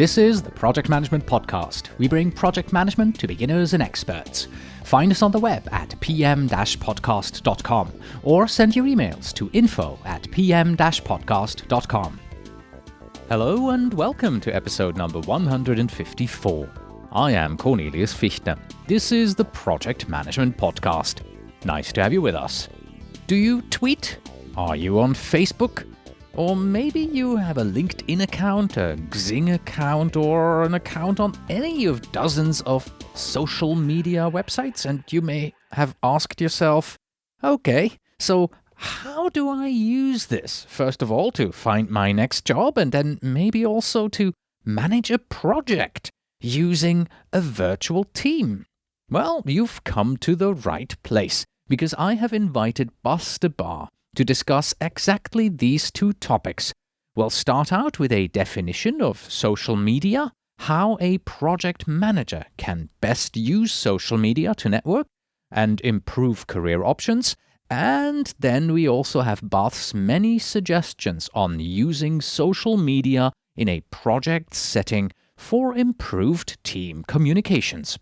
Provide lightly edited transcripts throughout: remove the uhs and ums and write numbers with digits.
This is the Project Management Podcast. We bring project management to beginners and experts. Find us on the web at pm-podcast.com or send your emails to info@pm-podcast.com. Hello and welcome to episode number 154. I am Cornelius Fichtner. This is the Project Management Podcast. Nice to have you with us. Do you tweet? Are you on Facebook? Or maybe you have a LinkedIn account, a Xing account, or an account on any of dozens of social media websites, and you may have asked yourself, okay, so how do I use this? First of all, to find my next job, and then maybe also to manage a project using a virtual team. Well, you've come to the right place, because I have invited Bas de Baar to discuss exactly these two topics. We'll start out with a definition of social media, how a project manager can best use social media to network and improve career options, and then we also have Bas's many suggestions on using social media in a project setting for improved team communications.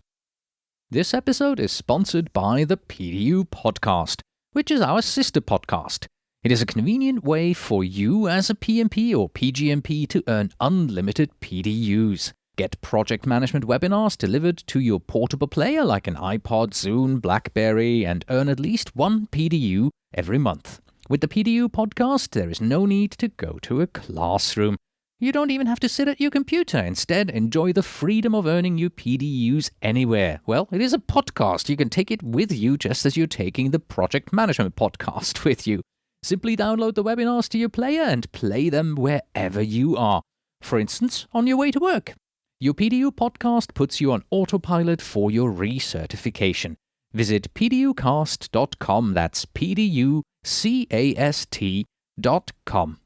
This episode is sponsored by the PDU Podcast, which is our sister podcast. It is a convenient way for you as a PMP or PGMP to earn unlimited PDUs. Get project management webinars delivered to your portable player like an iPod, Zune, BlackBerry, and earn at least one PDU every month. With the PDU podcast, there is no need to go to a classroom. You don't even have to sit at your computer. Instead, enjoy the freedom of earning your PDUs anywhere. Well, it is a podcast. You can take it with you just as you're taking the Project Management Podcast with you. Simply download the webinars to your player and play them wherever you are. For instance, on your way to work. Your PDU podcast puts you on autopilot for your recertification. Visit pducast.com. That's pducast.com.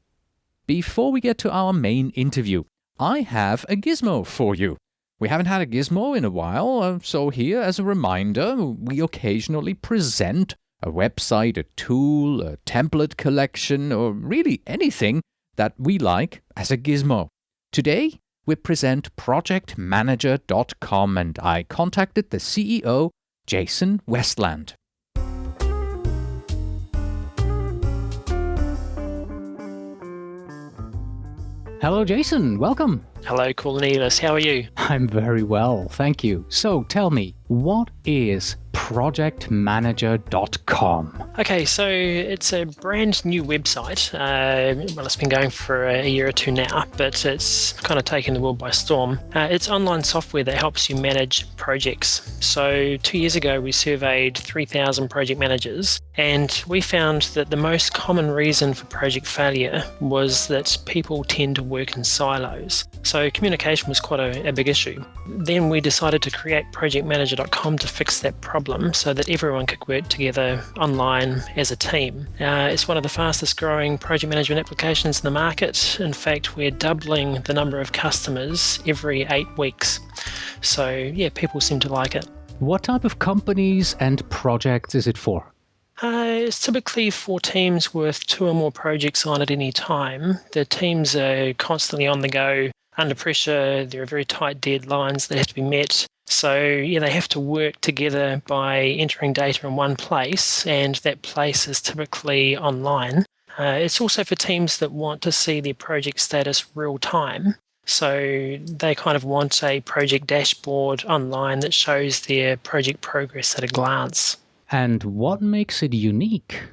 Before we get to our main interview, I have a gizmo for you. We haven't had a gizmo in a while, so here as a reminder, we occasionally present a website, a tool, a template collection, or really anything that we like as a gizmo. Today, we present projectmanager.com, and I contacted the CEO, Jason Westland. Hello, Jason. Welcome. Hello, Cornelius. How are you? I'm very well, thank you. So tell me, what is projectmanager.com? Okay, so it's a brand new website. It's been going for a year or two now, but it's kind of taken the world by storm. It's online software that helps you manage projects. So 2 years ago, we surveyed 3,000 project managers, and we found that the most common reason for project failure was that people tend to work in silos. So communication was quite a big issue. Then we decided to create projectmanager.com to fix that problem so that everyone could work together online as a team. It's one of the fastest growing project management applications in the market. In fact, we're doubling the number of customers every 8 weeks. So yeah, people seem to like it. What type of companies and projects is it for? It's typically for teams with 2 or more projects on at any time. The teams are constantly on the go, under pressure. There are very tight deadlines that have to be met. So yeah, they have to work together by entering data in one place, and that place is typically online. It's also for teams that want to see their project status real time. So they kind of want a project dashboard online that shows their project progress at a glance. And what makes it unique?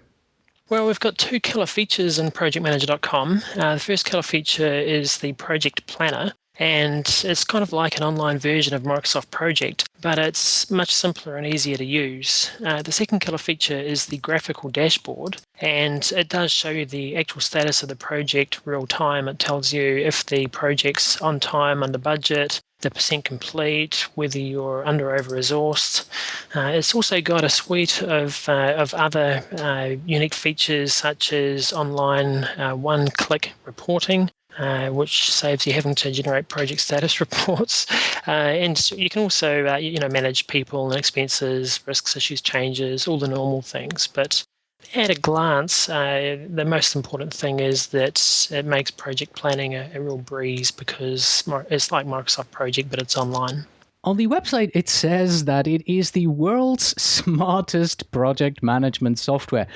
Well, we've got 2 killer features in projectmanager.com. The first killer feature is the project planner, and it's kind of like an online version of Microsoft Project, but it's much simpler and easier to use. The second killer feature is the graphical dashboard, and it does show you the actual status of the project real time. It tells you if the project's on time, under budget, the percent complete, whether you're under or over resourced. It's also got a suite of other unique features such as online one-click reporting, which saves you having to generate project status reports. And you can also manage people and expenses, risks, issues, changes, all the normal things. But At a glance, the most important thing is that it makes project planning a real breeze because it's like Microsoft Project, but it's online. On the website, it says that it is the world's smartest project management software.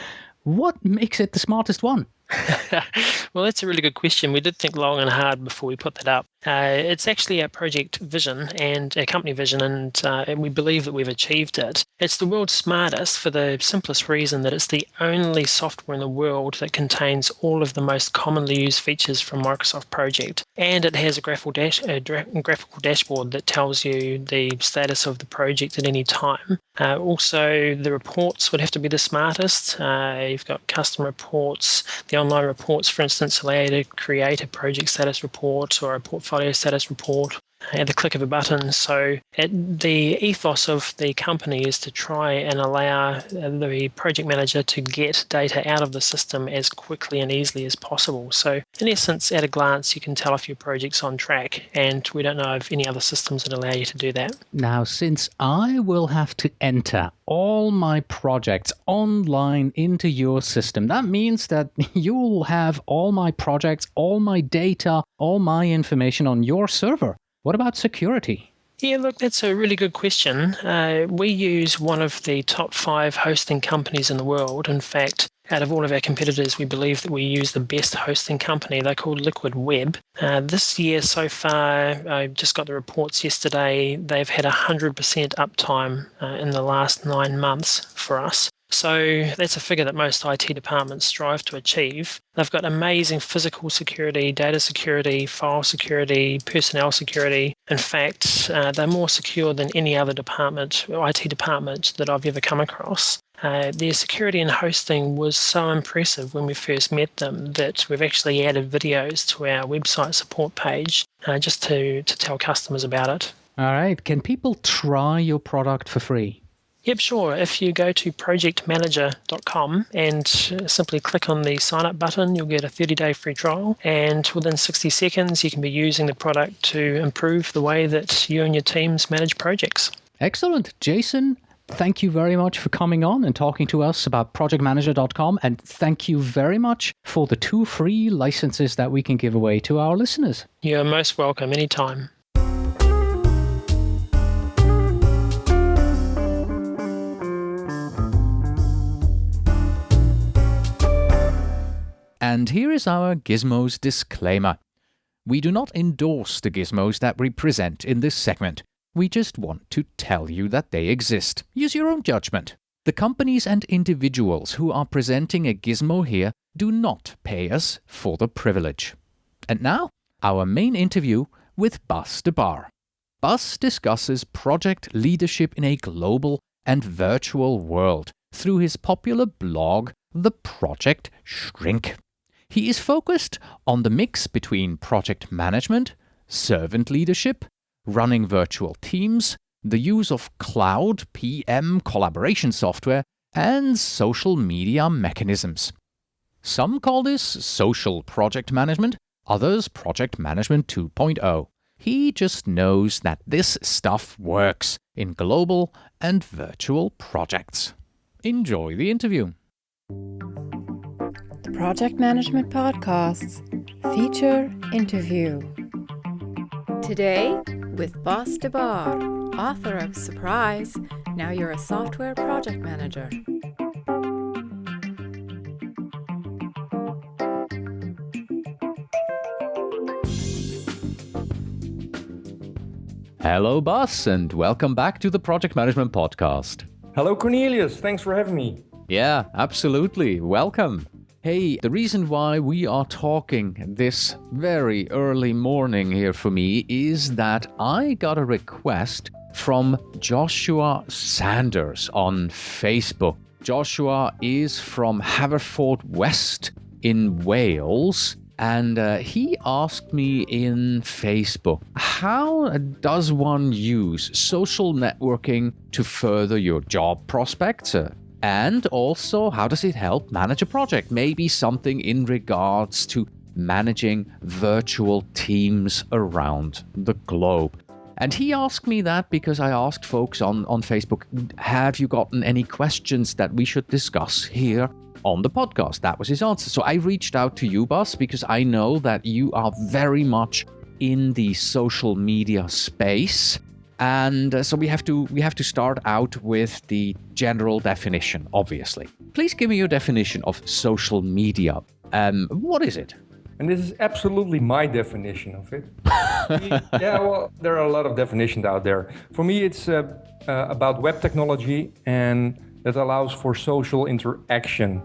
What makes it the smartest one? Well, that's a really good question. We did think long and hard before we put that up. It's actually our project vision and our company vision, and we believe that we've achieved it. It's the world's smartest for the simplest reason that it's the only software in the world that contains all of the most commonly used features from Microsoft Project. And it has a graphical dashboard that tells you the status of the project at any time. Also, the reports would have to be the smartest. You've got custom reports. The online reports, for instance, allow you to create a project status report or a portfolio status report at the click of a button. So the ethos of the company is to try and allow the project manager to get data out of the system as quickly and easily as possible. So in essence, at a glance, you can tell if your project's on track, and we don't know of any other systems that allow you to do that. Now, since I will have to enter all my projects online into your system, that means that you'll have all my projects, all my data, all my information on your server. What about security? Yeah, look, that's a really good question. We use one of the top 5 hosting companies in the world. In fact, out of all of our competitors, we believe that we use the best hosting company. They're called Liquid Web. This year so far, I just got the reports yesterday, they've had 100% uptime in the last 9 months for us. So that's a figure that most IT departments strive to achieve. They've got amazing physical security, data security, file security, personnel security. In fact, they're more secure than any other department, IT department, that I've ever come across. Their security and hosting was so impressive when we first met them that we've actually added videos to our website support page just to tell customers about it. All right. Can people try your product for free? Yep, sure. If you go to projectmanager.com and simply click on the sign up button, you'll get a 30-day free trial. And within 60 seconds, you can be using the product to improve the way that you and your teams manage projects. Excellent. Jason, thank you very much for coming on and talking to us about projectmanager.com. And thank you very much for the 2 free licenses that we can give away to our listeners. You're most welcome anytime. And here is our Gizmos disclaimer. We do not endorse the gizmos that we present in this segment. We just want to tell you that they exist. Use your own judgment. The companies and individuals who are presenting a gizmo here do not pay us for the privilege. And now, our main interview with Bas de Bar. Bas discusses project leadership in a global and virtual world through his popular blog, The Project Shrink. He is focused on the mix between project management, servant leadership, running virtual teams, the use of cloud PM collaboration software, and social media mechanisms. Some call this social project management, others project management 2.0. He just knows that this stuff works in global and virtual projects. Enjoy the interview. Project Management Podcasts Feature Interview. Today with Bas de Bar, author of Surprise, Now You're a Software Project Manager. Hello, Bas, and welcome back to the Project Management Podcast. Hello, Cornelius. Thanks for having me. Yeah, absolutely. Welcome. Hey, the reason why we are talking this very early morning here for me is that I got a request from Joshua Sanders on Facebook. Joshua is from Haverfordwest in Wales, and he asked me in Facebook, how does one use social networking to further your job prospects? And also, how does it help manage a project? Maybe something in regards to managing virtual teams around the globe. And he asked me that because I asked folks on Facebook, have you gotten any questions that we should discuss here on the podcast. That was his answer. So I reached out to you, Bas, because I know that you are very much in the social media space. And so we have to start out with the general definition, obviously. Please give me your definition of social media. What is it? And this is absolutely my definition of it. Yeah, well, there are a lot of definitions out there. For me, it's about web technology, and that allows for social interaction,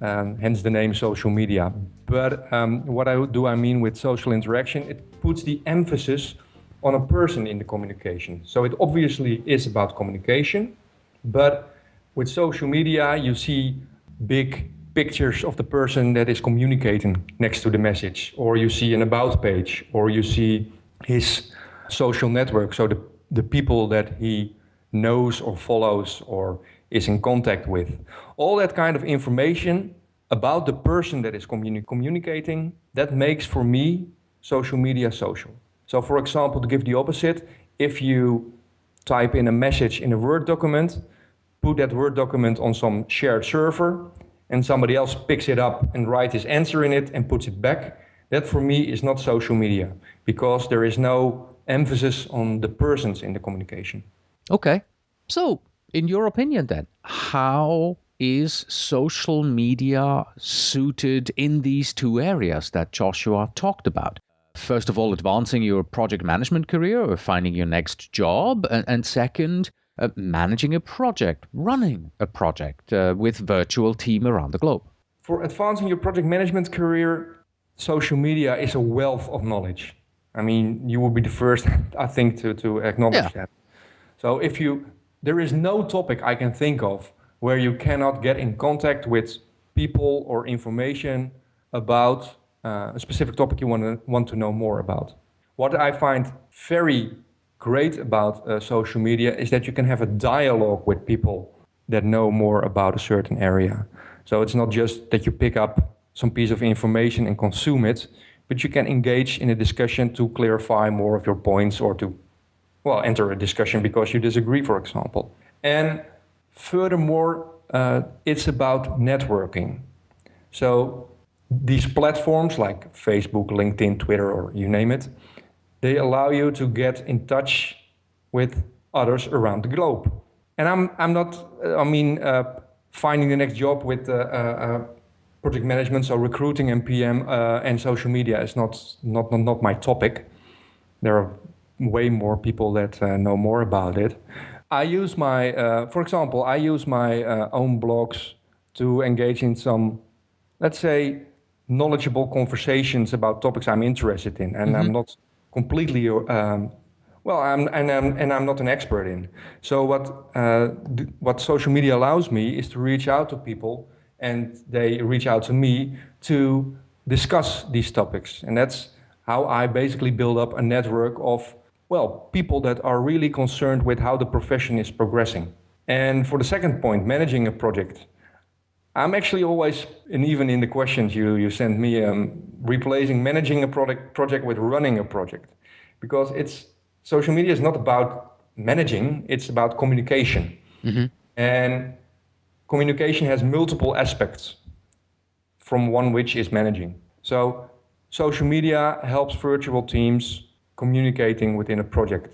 hence the name social media. But what I mean with social interaction, it puts the emphasis on a person in the communication. So it obviously is about communication, but with social media, you see big pictures of the person that is communicating next to the message, or you see an about page, or you see his social network, so the people that he knows or follows or is in contact with. All that kind of information about the person that is communicating, that makes for me social media social. So for example, to give the opposite, if you type in a message in a Word document, put that Word document on some shared server, and somebody else picks it up and writes his answer in it and puts it back, that for me is not social media, because there is no emphasis on the persons in the communication. Okay. So, in your opinion then, how is social media suited in these two areas that Joshua talked about? First of all, advancing your project management career or finding your next job, and second, managing a project, running a project with virtual team around the globe. For advancing your project management career, social media is a wealth of knowledge. I mean, you will be the first, I think, to acknowledge that. So there is no topic I can think of where you cannot get in contact with people or information about a specific topic you want to know more about. What I find very great about social media is that you can have a dialogue with people that know more about a certain area. So it's not just that you pick up some piece of information and consume it, but you can engage in a discussion to clarify more of your points, or to, well, enter a discussion because you disagree, for example. And furthermore, it's about networking. So these platforms like Facebook, LinkedIn, Twitter, or you name it, they allow you to get in touch with others around the globe. And I'm not, finding the next job with project management, so recruiting and PM and social media is not my topic. There are way more people that know more about it. I use my, for example, own blogs to engage in some, let's say, knowledgeable conversations about topics I'm interested in, and I'm not completely I'm not an expert in. So what social media allows me is to reach out to people, and they reach out to me to discuss these topics, and that's how I basically build up a network of, well, people that are really concerned with how the profession is progressing. And for the second point, managing a project, I'm actually always, and even in the questions you sent me, replacing managing a project with running a project, because social media is not about managing, it's about communication. And communication has multiple aspects, from one which is managing. So social media helps virtual teams communicating within a project.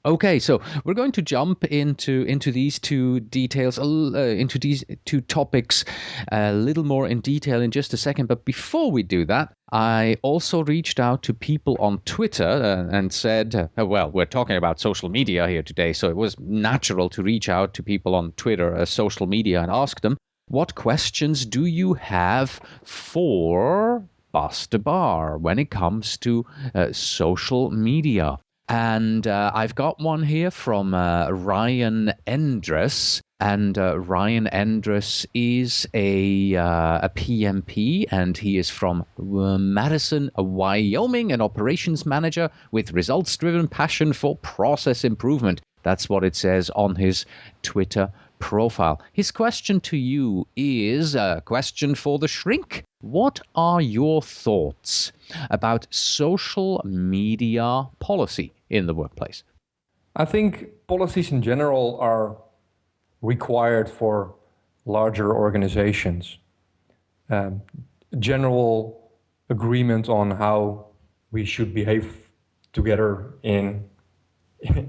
Okay, so we're going to jump into these two details, into these two topics a little more in detail in just a second. But before we do that, I also reached out to people on Twitter and said, well, we're talking about social media here today, so it was natural to reach out to people on Twitter, social media, and ask them, what questions do you have for Bas de Baar when it comes to social media? And I've got one here from Ryan Endres. And Ryan Endres is a PMP, and he is from Madison, Wyoming, an operations manager with results-driven passion for process improvement. That's what it says on his Twitter profile. His question to you is a question for the shrink. What are your thoughts about social media policy in the workplace? I think policies in general are required for larger organizations. general agreement on how we should behave together in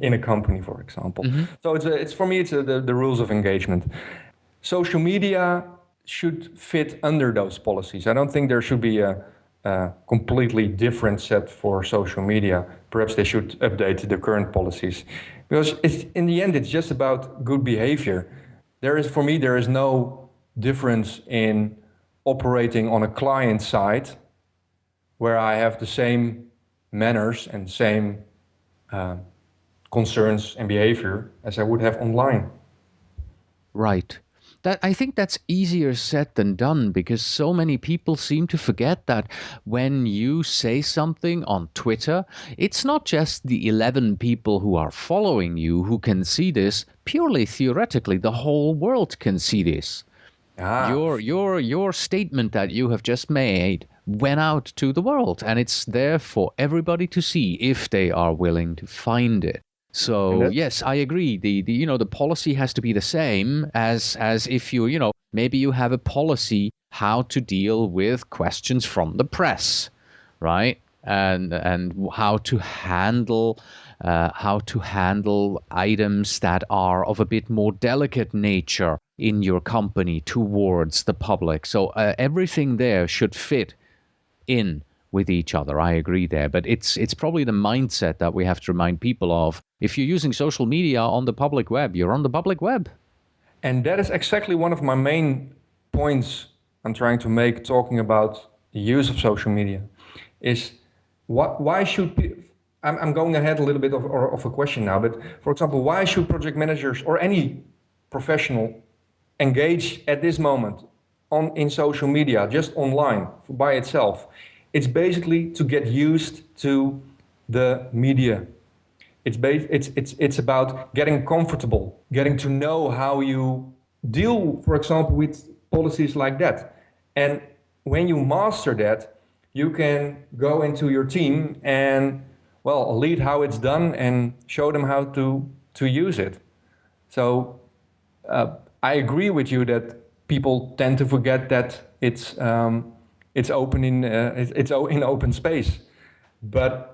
a company, for example. So it's for me, it's the rules of engagement. Social media should fit under those policies. I don't think there should be a completely different set for social media. Perhaps they should update the current policies, because in the end, it's just about good behavior. For me, there is no difference in operating on a client side where I have the same manners and same concerns and behavior as I would have online. Right. I think that's easier said than done, because so many people seem to forget that when you say something on Twitter, it's not just the 11 people who are following you who can see this. Purely theoretically, the whole world can see this. Your statement that you have just made went out to the world, and it's there for everybody to see if they are willing to find it. So yes, I agree. The policy has to be the same as if maybe you have a policy how to deal with questions from the press, right? And how to handle items that are of a bit more delicate nature in your company towards the public. So everything there should fit in with each other. I agree there, but it's probably the mindset that we have to remind people of. If you're using social media on the public web, you're on the public web. And that is exactly one of my main points I'm trying to make, talking about the use of social media, is why should I'm going ahead a little bit of a question now, but for example, why should project managers or any professional engage at this moment in social media, just online by itself? It's basically to get used to the media. It's about getting comfortable, getting to know how you deal, for example, with policies like that. And when you master that, you can go into your team and, lead how it's done and show them how to use it. So I agree with you that people tend to forget that it's open in open space, but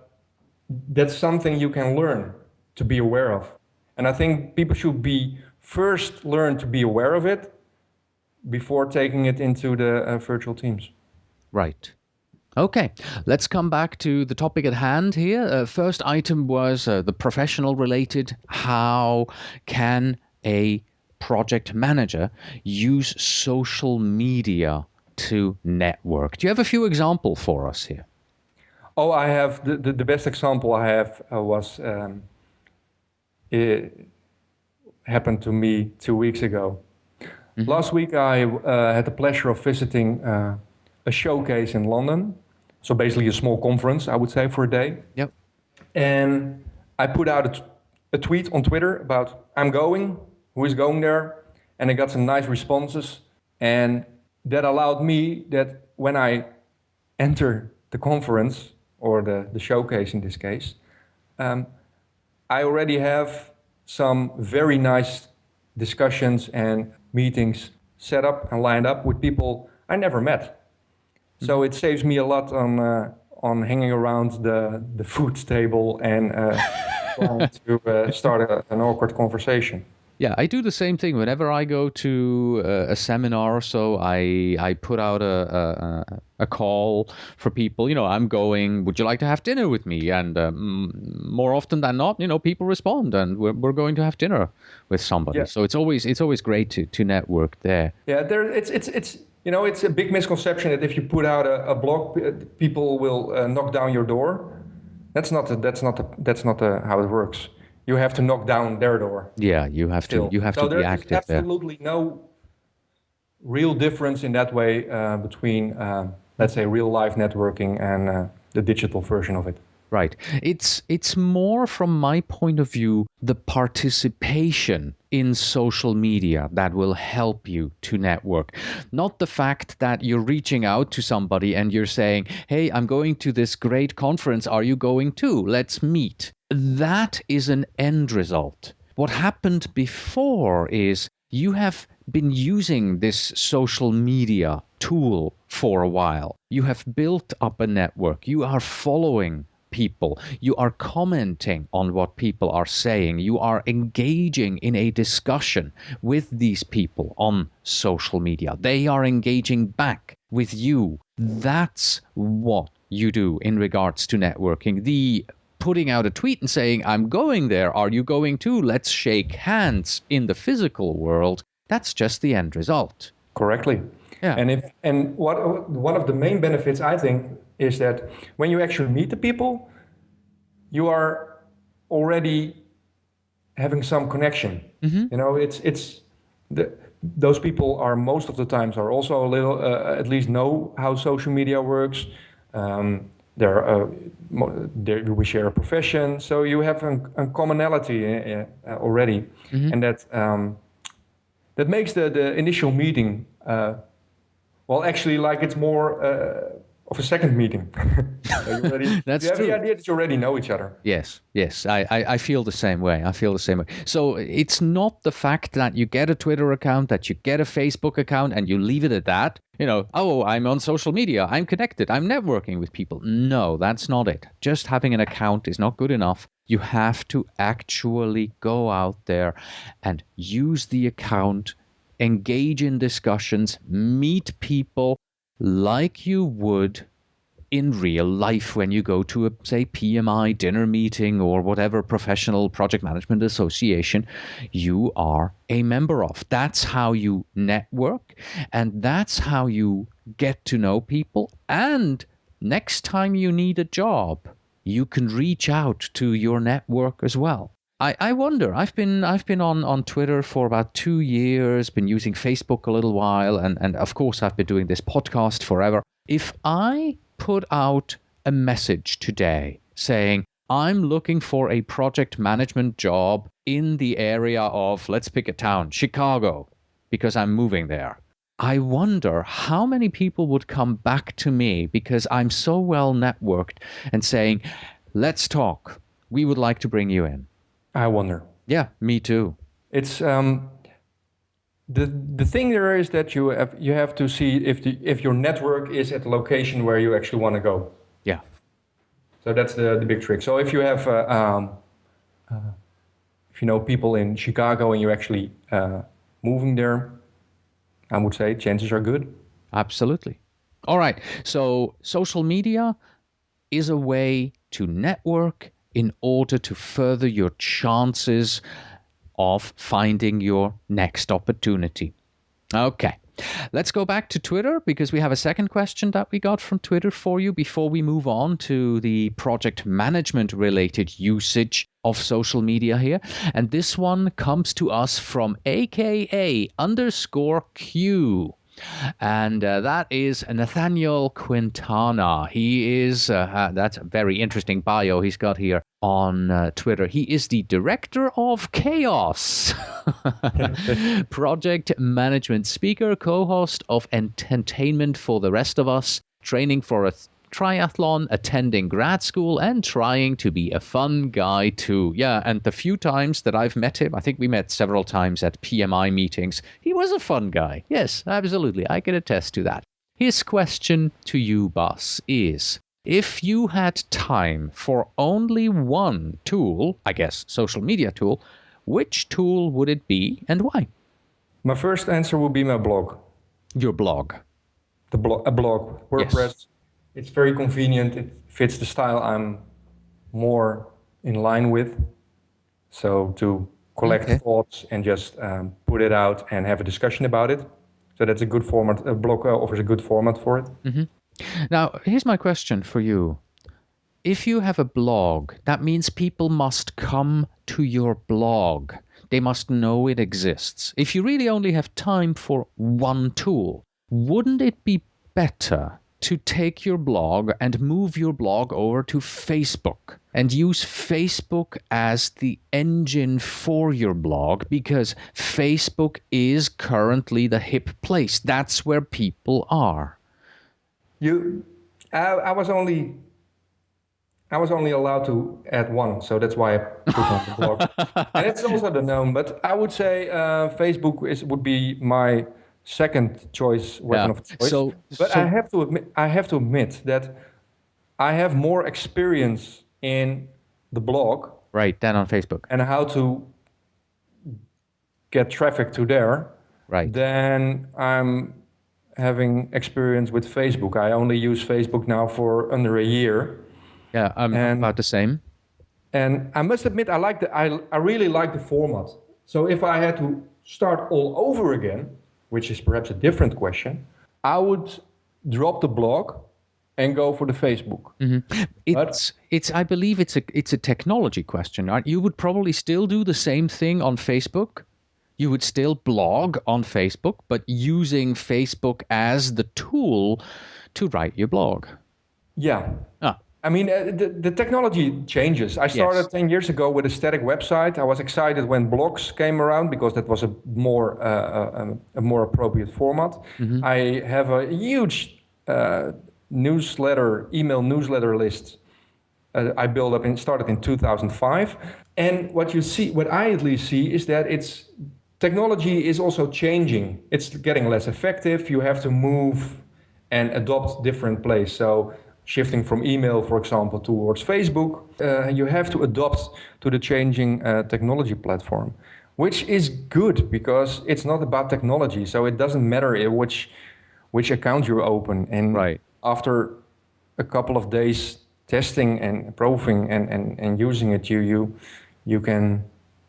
that's something you can learn to be aware of. And I think people should first learn to be aware of it before taking it into the virtual teams. Right. Okay, let's come back to the topic at hand here. First item was the professional related. How can a project manager use social media to network? Do you have a few examples for us here? Oh, I have the best example I have was it happened to me 2 weeks ago. Mm-hmm. Last week I had the pleasure of visiting a showcase in London. So basically a small conference, I would say, for a day. Yep. And I put out a tweet on Twitter about I'm going, who is going there, and I got some nice responses. And that allowed me that when I enter the conference, or the showcase in this case, I already have some very nice discussions and meetings set up and lined up with people I never met. So it saves me a lot on hanging around the food table and trying to start an awkward conversation. Yeah, I do the same thing. Whenever I go to a seminar or so, I put out a call for people. I'm going, would you like to have dinner with me? And more often than not, people respond, and we're going to have dinner with somebody. Yeah. So it's always great to network there. Yeah, it's a big misconception that if you put out a blog, people will knock down your door. That's not how it works. You have to knock down their door. Yeah, you have to be active there. There's absolutely no real difference in that way between, let's say, real life networking and the digital version of it. Right. It's more, from my point of view, the participation in social media that will help you to network. Not the fact that you're reaching out to somebody and you're saying, hey, I'm going to this great conference. Are you going too? Let's meet. That is an end result. What happened before is you have been using this social media tool for a while. You have built up a network. You are following people. You are commenting on what people are saying. You are engaging in a discussion with these people on social media. They are engaging back with you. That's what you do in regards to networking. The putting out a tweet and saying, I'm going there, are you going too? Let's shake hands in the physical world. That's just the end result. Correctly. Yeah. And what one of the main benefits, I think, is that when you actually meet the people, you are already having some connection. Mm-hmm. You know, those people are most of the times are also a little, at least know how social media works. We share a profession, so you have a commonality already, Mm-hmm. and that makes the initial meeting, actually, like it's more of a second meeting. That's you have true. the idea that you already know each other. Yes, I feel the same way. So it's not the fact that you get a Twitter account, that you get a Facebook account, and you leave it at that. You know, oh, I'm on social media, I'm connected, I'm networking with people. No, that's not it. Just having an account is not good enough. You have to actually go out there and use the account, engage in discussions, meet people like you would in real life when you go to a, say, PMI dinner meeting or whatever professional project management association you are a member of. That's how you network, and that's how you get to know people. And next time you need a job, you can reach out to your network as well. I wonder, I've been on Twitter for about 2 years, been using Facebook a little while, and of course I've been doing this podcast forever. If I put out a message today saying, I'm looking for a project management job in the area of, let's pick a town, Chicago, because I'm moving there, I wonder how many people would come back to me because I'm so well networked and saying, let's talk. We would like to bring you in. I wonder. Yeah, me too. It's the thing there is that you have to see if your network is at the location where you actually want to go. Yeah. So that's the big trick. So if you have if you know people in Chicago and you're actually moving there, I would say chances are good. Absolutely. All right. So social media is a way to network in order to further your chances of finding your next opportunity. Okay. Let's go back to Twitter because we have a second question that we got from Twitter for you before we move on to the project management related usage of social media here. And this one comes to us from AKA_Q. And that is Nathaniel Quintana. He is, that's a very interesting bio he's got here on Twitter. He is the director of Chaos, project management speaker, co-host of Entertainment for the Rest of Us, training for a triathlon, attending grad school, and trying to be a fun guy too. Yeah, and the few times that I've met him, I think we met several times at PMI meetings, he was a fun guy. Yes, absolutely, I can attest to that. His question to you, boss, is, if you had time for only one tool, I guess social media tool, which tool would it be and why? My first answer would be my blog. Your blog. A blog, WordPress. Yes. It's very convenient. It fits the style I'm more in line with. So to collect thoughts and just put it out and have a discussion about it. So that's a good format. A blog offers a good format for it. Mm-hmm. Now, here's my question for you. If you have a blog, that means people must come to your blog. They must know it exists. If you really only have time for one tool, wouldn't it be better to take your blog and move your blog over to Facebook and use Facebook as the engine for your blog, because Facebook is currently the hip place. That's where people are. I was only I was only allowed to add one, so that's why I put on the blog. And it's also the known, but I would say Facebook would be my second choice, weapon of choice. But I have to admit that I have more experience in the blog, right, than on Facebook, and how to get traffic to there, right, than I'm having experience with Facebook. I only use Facebook now for under a year. Yeah, I'm about the same. And I must admit, I really like the format. So if I had to start all over again, which is perhaps a different question, I would drop the blog and go for the Facebook. I believe it's a technology question. You would probably still do the same thing on Facebook. You would still blog on Facebook, but using Facebook as the tool to write your blog. Yeah. I mean, the technology changes. I started 10 years ago with a static website. I was excited when blogs came around because that was a more appropriate format. Mm-hmm. I have a huge email newsletter list. I built up and started in 2005. And what I at least see is that technology is also changing. It's getting less effective. You have to move and adopt different plays. So shifting from email, for example, towards Facebook, you have to adapt to the changing technology platform, which is good because it's not about technology. So it doesn't matter which account you open. And after a couple of days testing and proving and using it, you can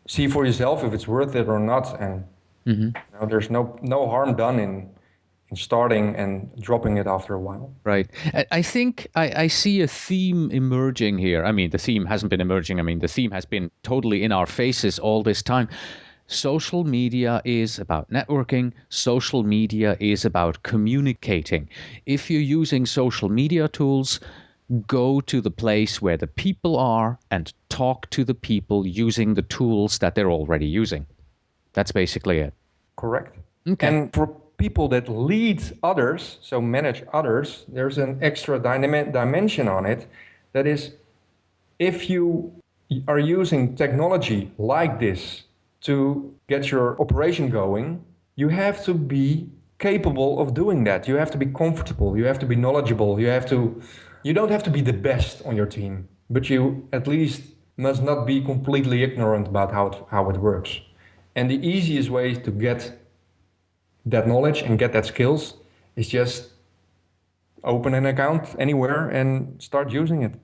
see for yourself if it's worth it or not. And there's no harm done in starting and dropping it after a while. Right. I think I see a theme emerging here. I mean, the theme hasn't been emerging. I mean, the theme has been totally in our faces all this time. Social media is about networking. Social media is about communicating. If you're using social media tools, go to the place where the people are and talk to the people using the tools that they're already using. That's basically it. Correct. Okay. And for people that lead others, so manage others, there's an extra dimension on it. That is, if you are using technology like this to get your operation going, you have to be capable of doing that. You have to be comfortable. You have to be knowledgeable. You don't have to be the best on your team, but you at least must not be completely ignorant about how it works. And the easiest way to get that knowledge and get that skills is just open an account anywhere and start using it.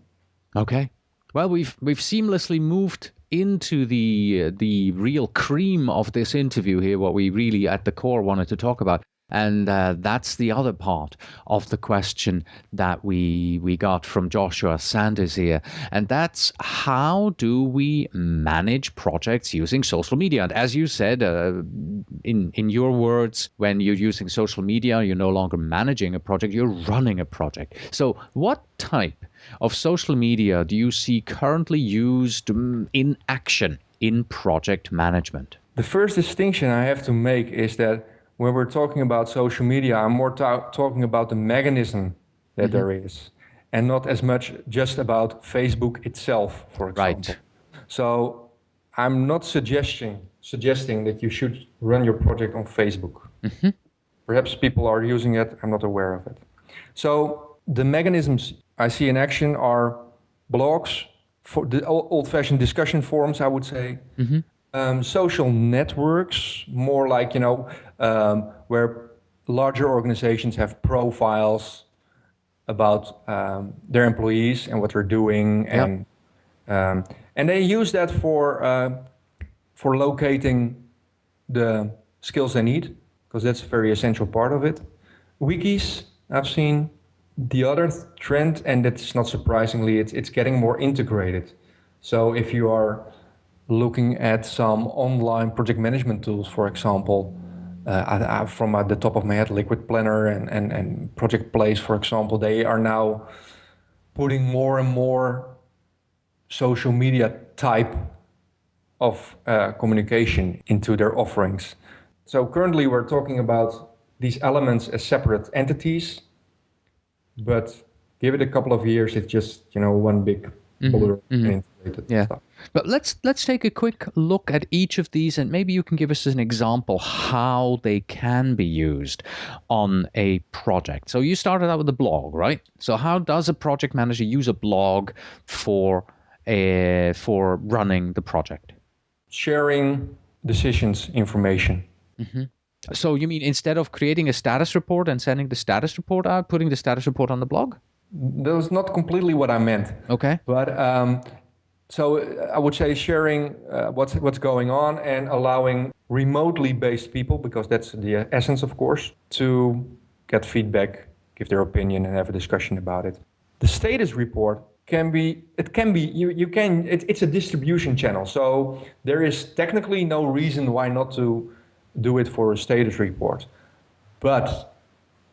Okay. Well, we've seamlessly moved into the real cream of this interview here, what we really at the core wanted to talk about. And that's the other part of the question that we got from Joshua Sanders here. And that's, how do we manage projects using social media? And as you said, in your words, when you're using social media, you're no longer managing a project, you're running a project. So what type of social media do you see currently used in action in project management? The first distinction I have to make is that when we're talking about social media, I'm more talking about the mechanism that there is, and not as much just about Facebook itself, for example. Right. So I'm not suggesting that you should run your project on Facebook. Perhaps people are using it, I'm not aware of it. So the mechanisms I see in action are blogs, for the old-fashioned discussion forums, I would say. Social networks, more like, where larger organizations have profiles about their employees and what they're doing, and they use that for locating the skills they need, because that's a very essential part of it. Wikis, I've seen. The other trend, and that's not surprisingly, it's getting more integrated. So if you are looking at some online project management tools, for example, from the top of my head, Liquid Planner and Project Place, for example, they are now putting more and more social media type of communication into their offerings. So currently we're talking about these elements as separate entities, but give it a couple of years, it's just one big modular and integrated Yeah. stuff. But let's take a quick look at each of these, and maybe you can give us an example how they can be used on a project. So you started out with a blog, right? So how does a project manager use a blog for running the project? Sharing decisions information. So you mean instead of creating a status report and sending the status report out, putting the status report on the blog? That was not completely what I meant. Okay. But so I would say sharing what's going on and allowing remotely based people, because that's the essence, of course, to get feedback, give their opinion, and have a discussion about it. The status report it's a distribution channel. So there is technically no reason why not to do it for a status report. But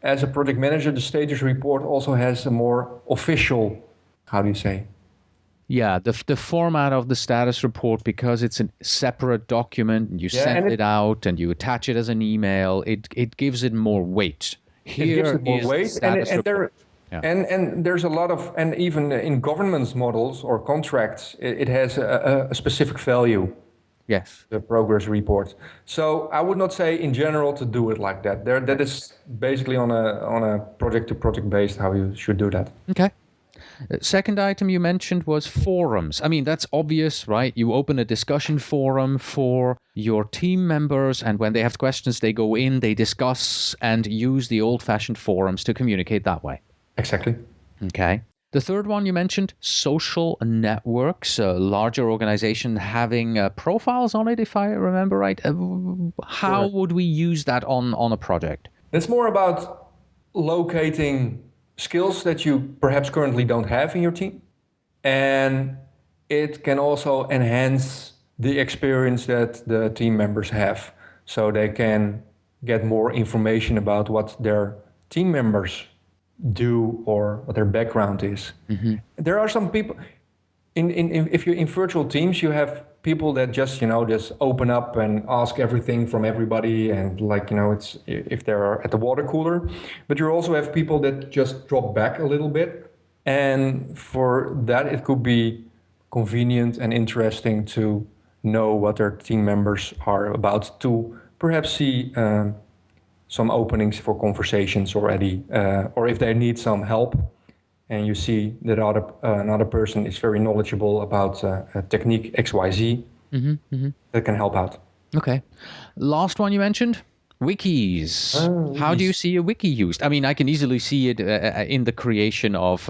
as a project manager, the status report also has a more official, how do you say? Yeah, the format of the status report, because it's a separate document, and you send it out and you attach it as an email, it gives it more weight. It gives it more weight, and there's a lot of, and even in governance models or contracts, it has a specific value. Yes. The progress report. So I would not say in general to do it like that. That is basically on a project to project based how you should do that. Okay. Second item you mentioned was forums. I mean, that's obvious, right? You open a discussion forum for your team members, and when they have questions, they go in, they discuss, and use the old-fashioned forums to communicate that way. Exactly. Okay. The third one you mentioned, social networks, a larger organization having profiles on it, if I remember right. How would we use that on a project? It's more about locating skills that you perhaps currently don't have in your team. And it can also enhance the experience that the team members have, so they can get more information about what their team members do or what their background is. There are some people if you're in virtual teams, you have people that just open up and ask everything from everybody, and it's if they're at the water cooler. But you also have people that just drop back a little bit, and for that it could be convenient and interesting to know what their team members are about, to perhaps see some openings for conversations already, or if they need some help and you see that another person is very knowledgeable about a technique XYZ, that can help out. Okay. Last one you mentioned, wikis. How do you see a wiki used? I mean, I can easily see it in the creation of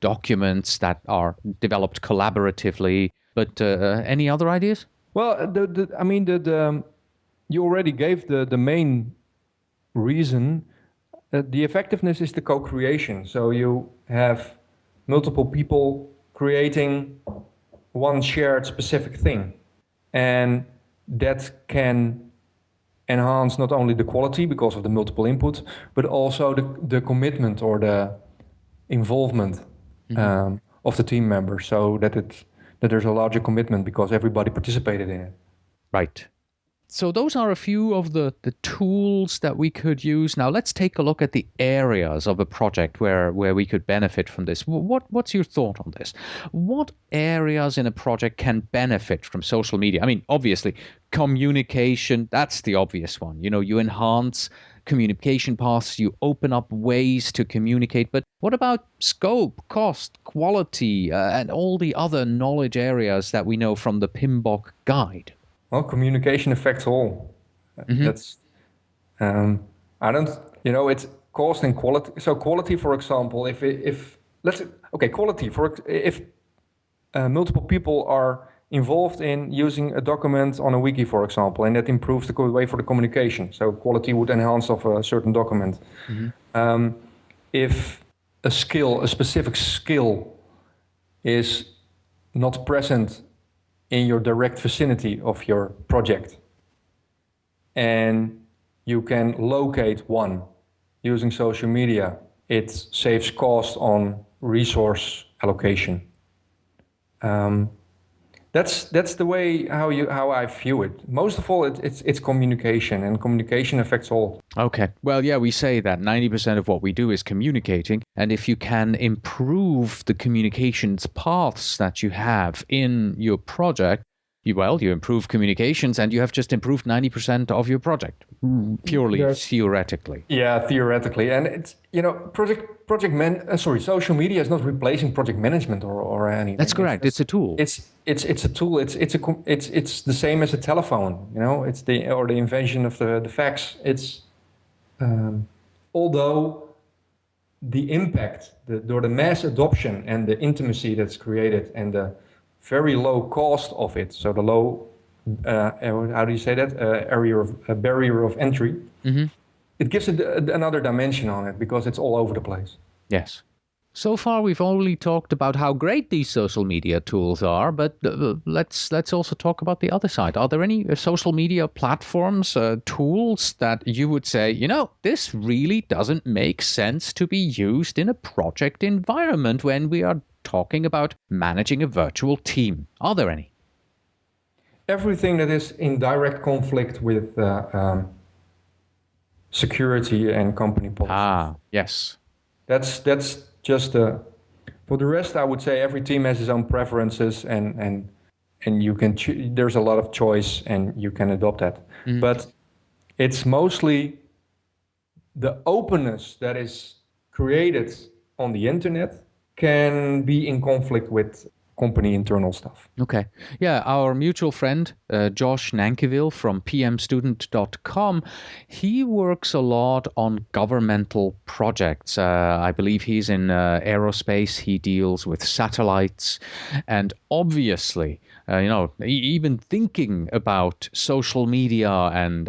documents that are developed collaboratively, but any other ideas? Well, you already gave the main reason. The effectiveness is the co-creation. So you have multiple people creating one shared specific thing. And that can enhance not only the quality because of the multiple input, but also the commitment or the involvement of the team members, so that there's a larger commitment because everybody participated in it. Right. So those are a few of the tools that we could use. Now let's take a look at the areas of a project where we could benefit from this. What's your thought on this? What areas in a project can benefit from social media? I mean, obviously, communication, that's the obvious one. You enhance communication paths, you open up ways to communicate. But what about scope, cost, quality, and all the other knowledge areas that we know from the PMBOK guide? Well, communication affects all. That's, it's cost and quality. So quality, for example, if multiple people are involved in using a document on a wiki, for example, and that improves the way for the communication. So quality would enhance of a certain document. If a specific skill is not present in your direct vicinity of your project, and you can locate one using social media, it saves cost on resource allocation. That's the way how I view it. Most of all, it's communication, and communication affects all. Okay. Well, yeah, we say that 90% of what we do is communicating. And if you can improve the communications paths that you have in your project, you improve communications and you have just improved 90% of your project, purely theoretically. Yeah, theoretically. And it's, social media is not replacing project management or anything. That's correct. It's a tool. It's a tool. It's the same as a telephone. It's the invention of the fax. It's although the impact, the mass adoption and the intimacy that's created and the very low cost of it, so the low, how do you say that, barrier of entry, it gives it another dimension on it because it's all over the place. Yes. So far, we've only talked about how great these social media tools are, but let's also talk about the other side. Are there any social media platforms, tools that you would say, this really doesn't make sense to be used in a project environment when we are talking about managing a virtual team? Are there any? Everything that is in direct conflict with security and company policy. Ah, yes. That's just for the rest, I would say every team has its own preferences and you can there's a lot of choice and you can adopt that. But it's mostly the openness that is created on the internet can be in conflict with company internal stuff. Okay. Yeah, our mutual friend, Josh Nankivil from pmstudent.com, he works a lot on governmental projects. I believe he's in aerospace. He deals with satellites. And obviously, even thinking about social media and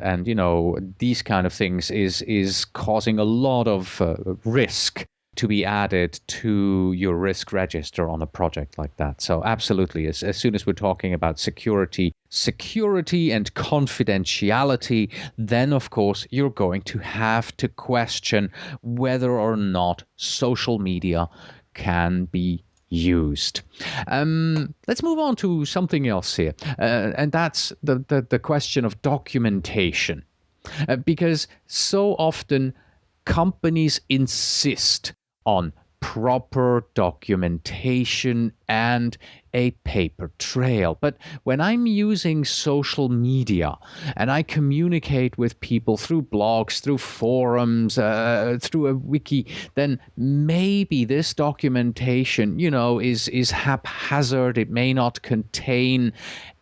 these kind of things is causing a lot of risk to be added to your risk register on a project like that. So absolutely, as soon as we're talking about security and confidentiality, then of course you're going to have to question whether or not social media can be used. Let's move on to something else here, and that's the question of documentation, because so often companies insist on proper documentation and a paper trail. But when I'm using social media and I communicate with people through blogs, through forums, through a wiki, then maybe this documentation, is haphazard. It may not contain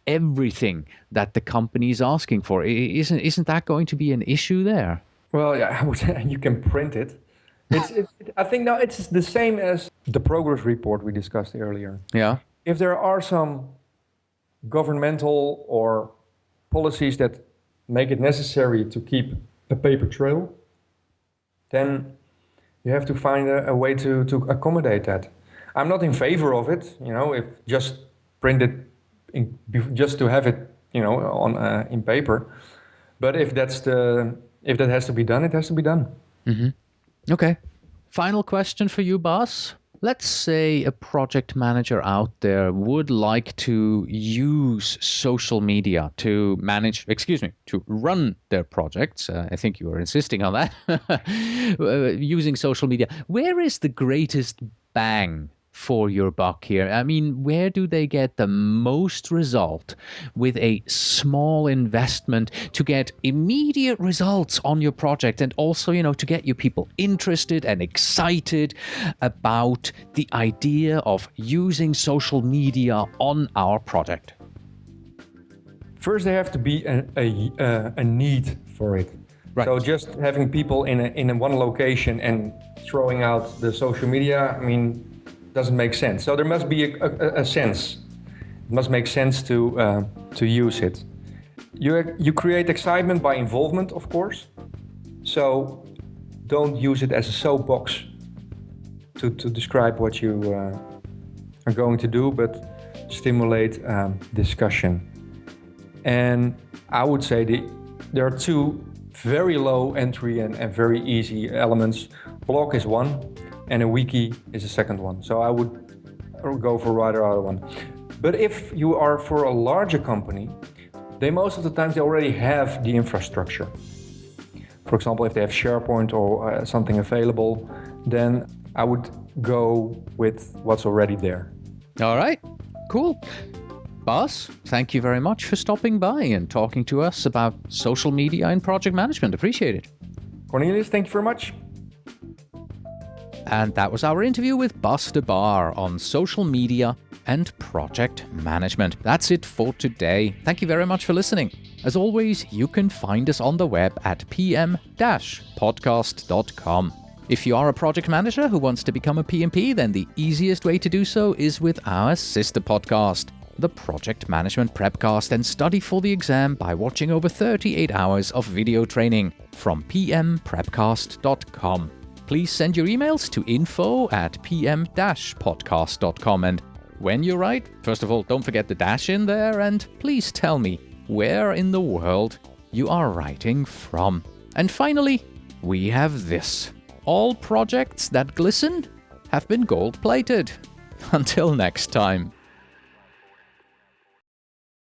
everything that the company is asking for. Isn't that going to be an issue there? Well, yeah, I would say you can print it. I think now it's the same as the progress report we discussed earlier. Yeah. If there are some governmental or policies that make it necessary to keep a paper trail, then you have to find a way to accommodate that. I'm not in favor of it, if just print it just to have it, on in paper. But if that has to be done, it has to be done. Mm-hmm. Okay. Final question for you, Bas. Let's say a project manager out there would like to use social media to run their projects. I think you were insisting on that. Using social media. Where is the greatest bang for your buck here? I mean, where do they get the most result with a small investment to get immediate results on your project and also, to get your people interested and excited about the idea of using social media on our project? First, there have to be a need for it. Right. So just having people in one location and throwing out the social media, doesn't make sense. So there must be a sense. It must make sense to use it. You create excitement by involvement, of course. So don't use it as a soapbox to describe what you are going to do, but stimulate discussion. And I would say there are two very low entry and very easy elements. Blog is one, and a wiki is a second one. So I would go for either other one. But if you are for a larger company, most of the times they already have the infrastructure. For example, if they have SharePoint or something available, then I would go with what's already there. All right, cool. Bas, thank you very much for stopping by and talking to us about social media and project management. Appreciate it. Cornelius, thank you very much. And that was our interview with Bas de Baar on social media and project management. That's it for today. Thank you very much for listening. As always, you can find us on the web at pm-podcast.com. If you are a project manager who wants to become a PMP, then the easiest way to do so is with our sister podcast, the Project Management Prepcast, and study for the exam by watching over 38 hours of video training from pmprepcast.com. Please send your emails to info@pm-podcast.com, and when you write, first of all, don't forget the dash in there, and please tell me where in the world you are writing from. And finally, we have this. All projects that glisten have been gold-plated. Until next time.